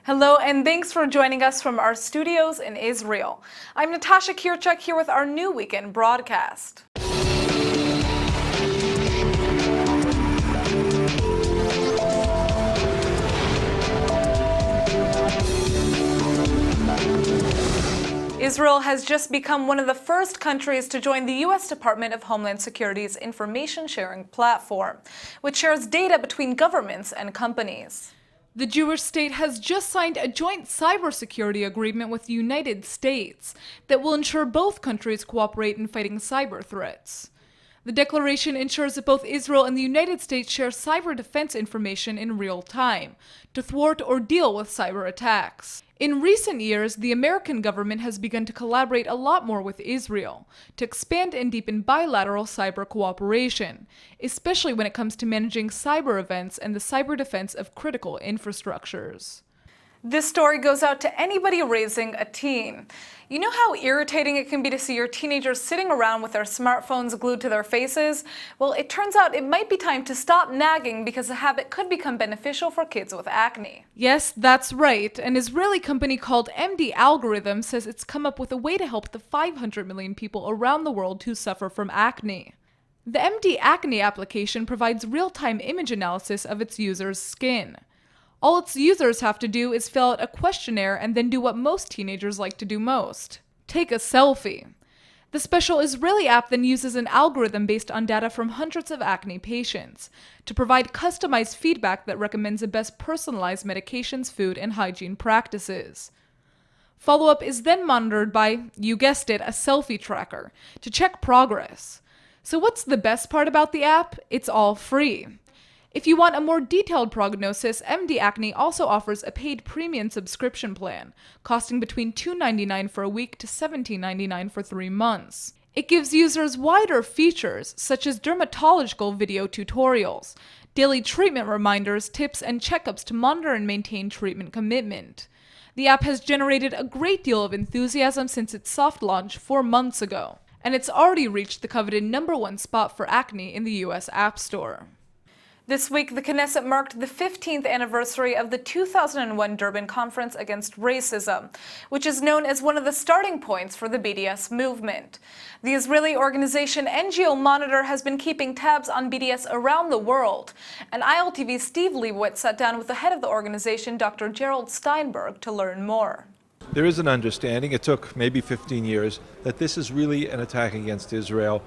Hello and thanks for joining us from our studios in Israel. I'm Natasha Kirchak here with our new weekend broadcast. Israel has just become one of the first countries to join the U.S. Department of Homeland Security's information sharing platform, which shares data between governments and companies. The Jewish state has just signed a joint cybersecurity agreement with the United States that will ensure both countries cooperate in fighting cyber threats. The declaration ensures that both Israel and the United States share cyber defense information in real time to thwart or deal with cyber attacks. In recent years, the American government has begun to collaborate a lot more with Israel to expand and deepen bilateral cyber cooperation, especially when it comes to managing cyber events and the cyber defense of critical infrastructures. This story goes out to anybody raising a teen. You know how irritating it can be to see your teenagers sitting around with their smartphones glued to their faces? Well, it turns out it might be time to stop nagging because the habit could become beneficial for kids with acne. Yes, that's right. An Israeli company called MD Algorithm says it's come up with a way to help the 500 million people around the world who suffer from acne. The MD Acne application provides real-time image analysis of its users' skin. All its users have to do is fill out a questionnaire and then do what most teenagers like to do most: take a selfie. The special Israeli app then uses an algorithm based on data from hundreds of acne patients to provide customized feedback that recommends the best personalized medications, food, and hygiene practices. Follow-up is then monitored by, you guessed it, a selfie tracker to check progress. So what's the best part about the app? It's all free. If you want a more detailed prognosis, MD Acne also offers a paid premium subscription plan, costing between $2.99 for a week to $17.99 for 3 months. It gives users wider features, such as dermatological video tutorials, daily treatment reminders, tips, and checkups to monitor and maintain treatment commitment. The app has generated a great deal of enthusiasm since its soft launch 4 months ago, and it's already reached the coveted #1 spot for acne in the US App Store. This week, the Knesset marked the 15th anniversary of the 2001 Durban Conference against racism, which is known as one of the starting points for the BDS movement. The Israeli organization NGO Monitor has been keeping tabs on BDS around the world, and ILTV's Steve Leibowitz sat down with the head of the organization, Dr. Gerald Steinberg, to learn more. There is an understanding, it took maybe 15 years, that this is really an attack against Israel.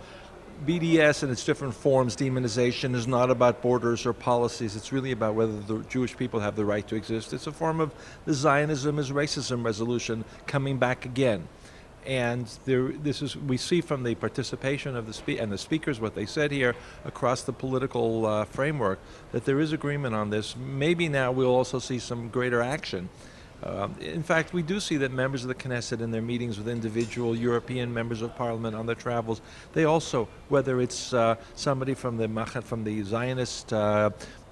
BDS in its different forms, demonization, is not about borders or policies. It's really about whether the Jewish people have the right to exist. It's a form of the Zionism is racism resolution coming back again. And we see from the participation of the speakers, what they said here across the political framework, that there is agreement on this. Maybe now we'll also see some greater action. In fact, we do see that members of the Knesset in their meetings with individual European members of parliament on their travels, they also, whether it's somebody from the Zionist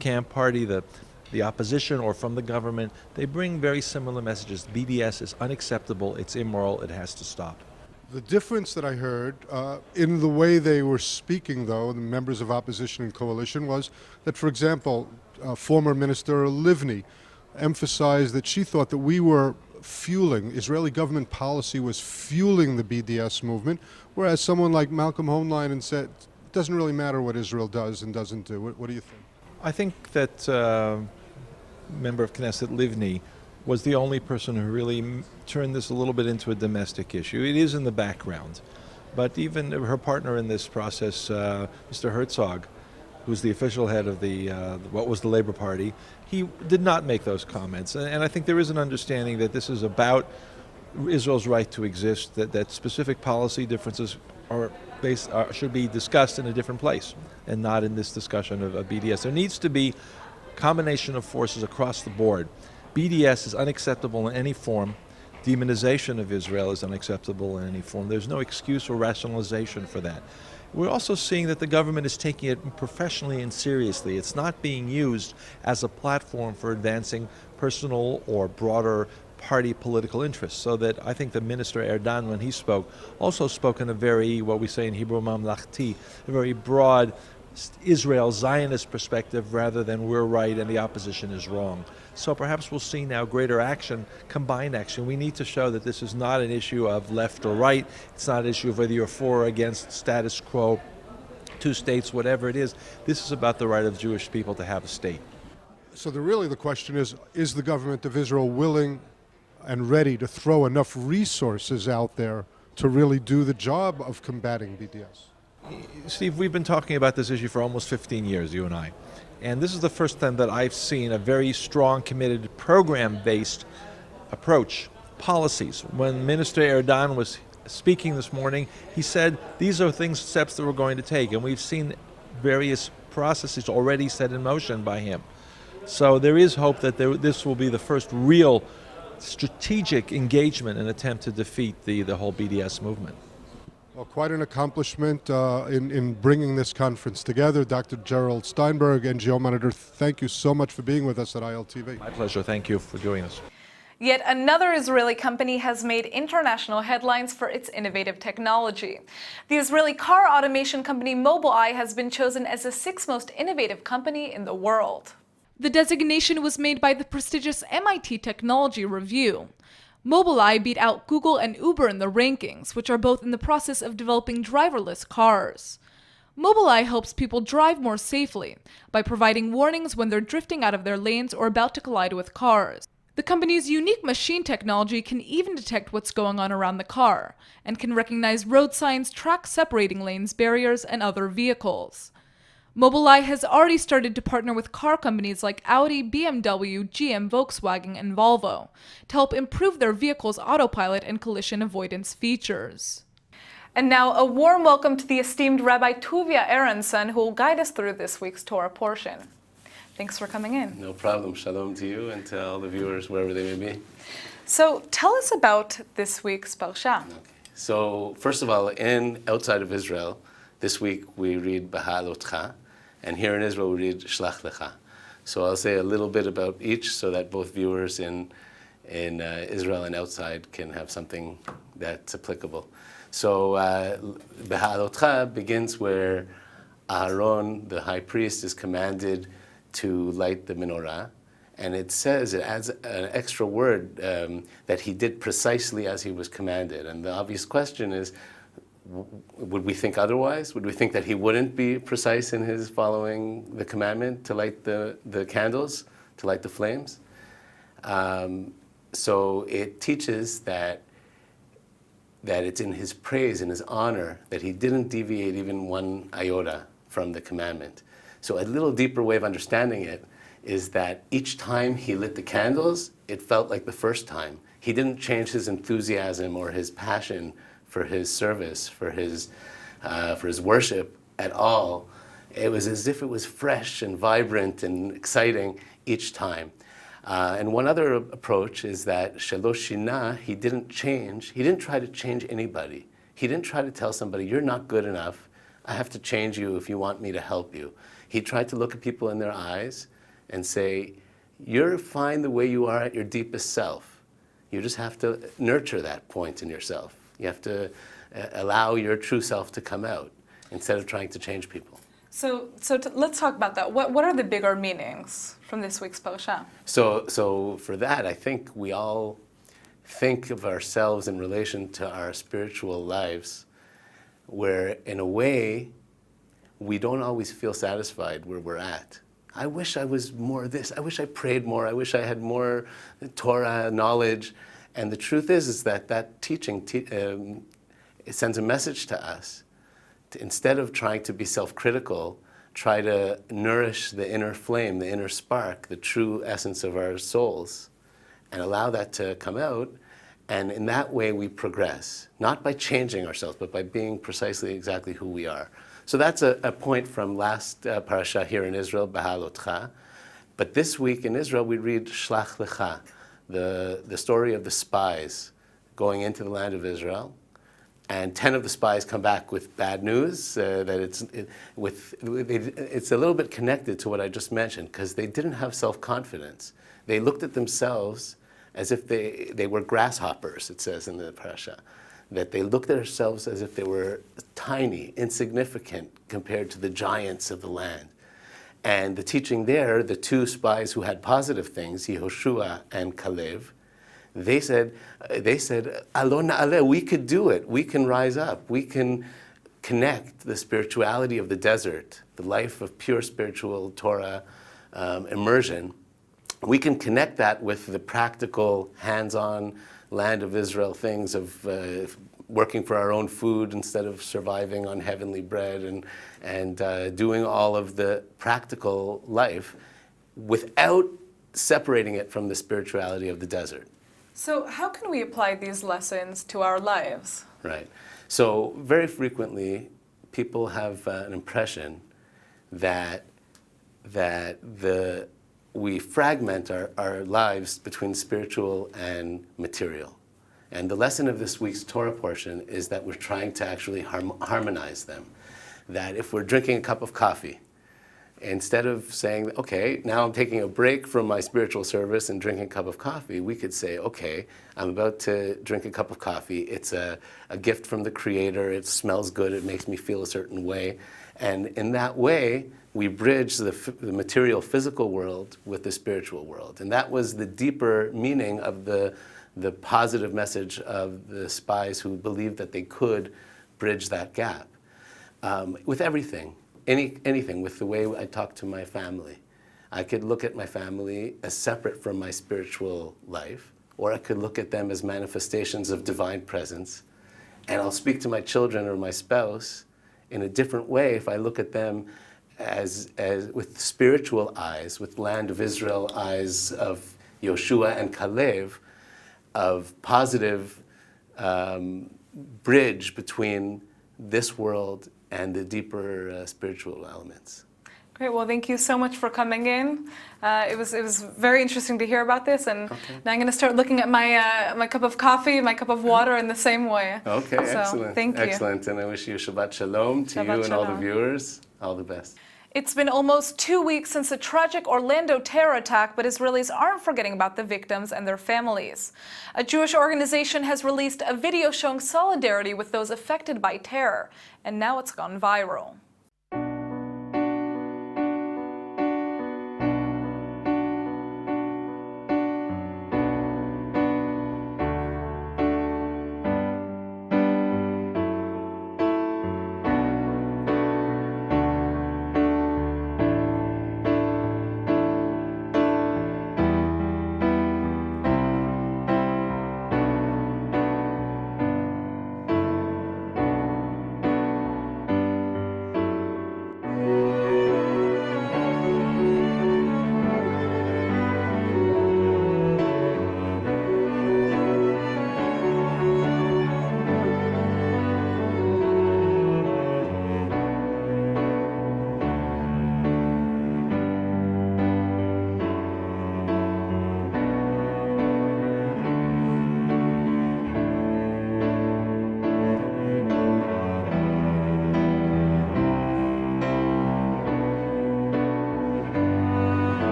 camp party, the opposition, or from the government, they bring very similar messages. BDS is unacceptable, it's immoral, it has to stop. The difference that I heard in the way they were speaking, though, the members of opposition and coalition, was that, for example, former Minister Livni emphasized that she thought that we were Israeli government policy was fueling the BDS movement, whereas someone like Malcolm Hoenlein said, it doesn't really matter what Israel does and doesn't do. What do you think? I think that member of Knesset Livni was the only person who really turned this a little bit into a domestic issue. It is in the background, but even her partner in this process, Mr. Herzog, who's the official head of what was the Labor Party, he did not make those comments. And I think there is an understanding that this is about Israel's right to exist, that specific policy differences should be discussed in a different place and not in this discussion of BDS. There needs to be a combination of forces across the board. BDS is unacceptable in any form. Demonization of Israel is unacceptable in any form. There's no excuse or rationalization for that. We're also seeing that the government is taking it professionally and seriously. It's not being used as a platform for advancing personal or broader party political interests. So that I think the Minister Erdan, when he spoke, also spoke in a very, what we say in Hebrew, mamlachti, a very broad Israel Zionist perspective rather than we're right and the opposition is wrong. So perhaps we'll see now greater action, combined action. We need to show that this is not an issue of left or right. It's not an issue of whether you're for or against status quo, two states, whatever it is. This is about the right of Jewish people to have a state. So the question is the government of Israel willing and ready to throw enough resources out there to really do the job of combating BDS? Steve, we've been talking about this issue for almost 15 years, you and I. And this is the first time that I've seen a very strong, committed, program-based approach, policies. When Minister Erdogan was speaking this morning, he said these are steps that we're going to take. And we've seen various processes already set in motion by him. So there is hope that this will be the first real strategic engagement and attempt to defeat the whole BDS movement. Well, quite an accomplishment in bringing this conference together. Dr. Gerald Steinberg, NGO Monitor, thank you so much for being with us at ILTV. My pleasure. Thank you for doing this. Yet another Israeli company has made international headlines for its innovative technology. The Israeli car automation company Mobileye has been chosen as the 6th most innovative company in the world. The designation was made by the prestigious MIT Technology Review. Mobileye beat out Google and Uber in the rankings, which are both in the process of developing driverless cars. Mobileye helps people drive more safely by providing warnings when they're drifting out of their lanes or about to collide with cars. The company's unique machine technology can even detect what's going on around the car and can recognize road signs, track separating lanes, barriers, and other vehicles. Mobileye has already started to partner with car companies like Audi, BMW, GM, Volkswagen, and Volvo to help improve their vehicles' autopilot and collision avoidance features. And now a warm welcome to the esteemed Rabbi Tovia Aronson, who will guide us through this week's Torah portion. Thanks for coming in. No problem. Shalom to you and to all the viewers wherever they may be. So tell us about this week's parsha. Okay. So first of all, outside of Israel, this week we read B'Ha'alotcha, and here in Israel we read Shlach Lecha. So I'll say a little bit about each so that both viewers in Israel and outside can have something that's applicable. So B'Ha'alotcha begins where Aaron, the high priest, is commanded to light the menorah. And it says, it adds an extra word that he did precisely as he was commanded. And the obvious question is, would we think otherwise? Would we think that he wouldn't be precise in his following the commandment to light the candles, to light the flames? So it teaches that it's in his praise, in his honor, that he didn't deviate even one iota from the commandment. So a little deeper way of understanding it is that each time he lit the candles, it felt like the first time. He didn't change his enthusiasm or his passion for his service, for his worship at all. It was as if it was fresh and vibrant and exciting each time. And one other approach is that Shalosh Shina, he didn't try to change anybody. He didn't try to tell somebody, you're not good enough, I have to change you if you want me to help you. He tried to look at people in their eyes and say, you're fine the way you are at your deepest self. You just have to nurture that point in yourself. You have to allow your true self to come out instead of trying to change people. So let's talk about that. What are the bigger meanings from this week's parsha? So for that, I think we all think of ourselves in relation to our spiritual lives, where in a way, we don't always feel satisfied where we're at. I wish I was more this. I wish I prayed more. I wish I had more Torah knowledge. And the truth is that teaching it sends a message to us. Instead of trying to be self-critical, try to nourish the inner flame, the inner spark, the true essence of our souls, and allow that to come out. And in that way we progress, not by changing ourselves, but by being precisely exactly who we are. So that's a point from last parasha here in Israel, B'Ha'alotcha. But this week in Israel we read Shlach Lecha, the story of the spies going into the land of Israel. And 10 of the spies come back with bad news, that it's a little bit connected to what I just mentioned, because they didn't have self-confidence. They looked at themselves as if they were grasshoppers, it says in the parasha. that they looked at themselves as if they were tiny, insignificant compared to the giants of the land. And the teaching there, the two spies who had positive things, Yehoshua and Kalev, they said, Alon Na'aleh, we could do it. We can rise up. We can connect the spirituality of the desert, the life of pure spiritual Torah immersion. We can connect that with the practical, hands-on land of Israel things of working for our own food instead of surviving on heavenly bread and doing all of the practical life without separating it from the spirituality of the desert. So how can we apply these lessons to our lives? Right. So very frequently, people have an impression that we fragment our lives between spiritual and material. And the lesson of this week's Torah portion is that we're trying to actually harmonize them. That if we're drinking a cup of coffee, instead of saying, okay, now I'm taking a break from my spiritual service and drinking a cup of coffee, we could say, okay, I'm about to drink a cup of coffee. It's a gift from the Creator. It smells good. It makes me feel a certain way. And in that way, we bridge the material physical world with the spiritual world. And that was the deeper meaning of the positive message of the spies who believed that they could bridge that gap. With everything. Anything, with the way I talk to my family. I could look at my family as separate from my spiritual life, or I could look at them as manifestations of divine presence. And I'll speak to my children or my spouse in a different way if I look at them as with spiritual eyes, with land of Israel eyes of Yehoshua and Kalev, of positive bridge between this world and the deeper spiritual elements. Great. Well, thank you so much for coming in. It was very interesting to hear about this, and now I'm going to start looking at my my cup of coffee, my cup of water in the same way. Okay, so, excellent. Thank you. Excellent, and I wish you Shabbat Shalom to you and all the viewers. All the best. It's been almost 2 weeks since the tragic Orlando terror attack, but Israelis aren't forgetting about the victims and their families. A Jewish organization has released a video showing solidarity with those affected by terror, and now it's gone viral.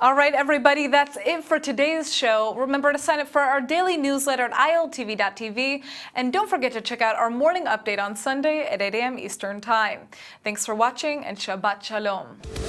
All right, everybody, that's it for today's show. Remember to sign up for our daily newsletter at iltv.tv, and don't forget to check out our morning update on Sunday at 8 a.m. Eastern Time. Thanks for watching, and Shabbat Shalom.